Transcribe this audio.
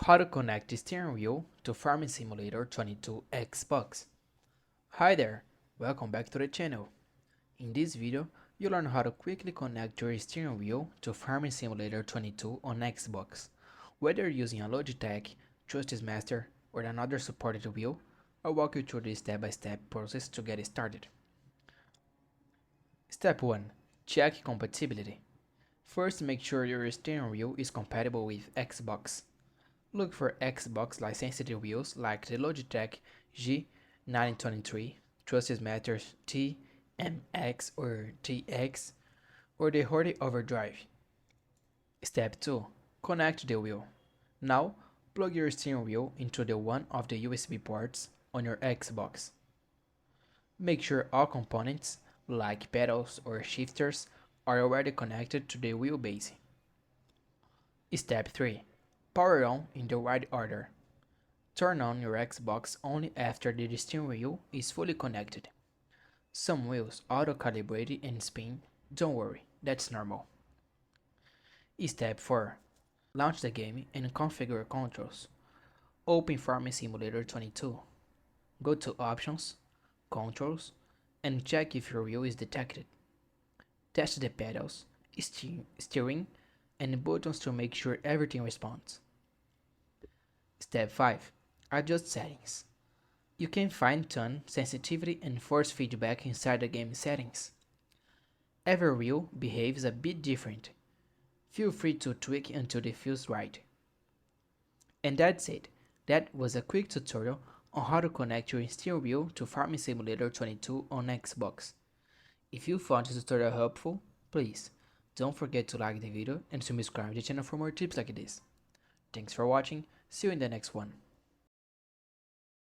How to connect the steering wheel to Farming Simulator 22 Xbox. Hi there, welcome back to the channel. In this video, you'll learn how to quickly connect your steering wheel to Farming Simulator 22 on Xbox. Whether you're using a Logitech, Justice Master, or another supported wheel, I'll walk you through this step-by-step process to get started. Step 1. Check compatibility. First, make sure your steering wheel is compatible with Xbox. Look for Xbox licensed wheels like the Logitech G923, Trusted Matters TMX or TX, or the Horde Overdrive. Step 2. Connect the wheel. Now, plug your steering wheel into the one of the USB ports on your Xbox. Make sure all components, like pedals or shifters, are already connected to the wheelbase. Step 3. Power on in the right order. Turn on your Xbox only after the steering wheel is fully connected. Some wheels auto-calibrate and spin. Don't worry, that's normal. Step 4. Launch the game and configure controls. Open Farming Simulator 22. Go to Options, Controls, and check if your wheel is detected. Test the pedals, steering, and buttons to make sure everything responds. Step 5. Adjust settings. You can fine-tune sensitivity and force feedback inside the game settings. Every wheel behaves a bit different. Feel free to tweak until it feels right. And that's it. That was a quick tutorial on how to connect your steering wheel to Farming Simulator 22 on Xbox. If you found this tutorial helpful, please don't forget to like the video and subscribe to the channel for more tips like this. Thanks for watching, see you in the next one.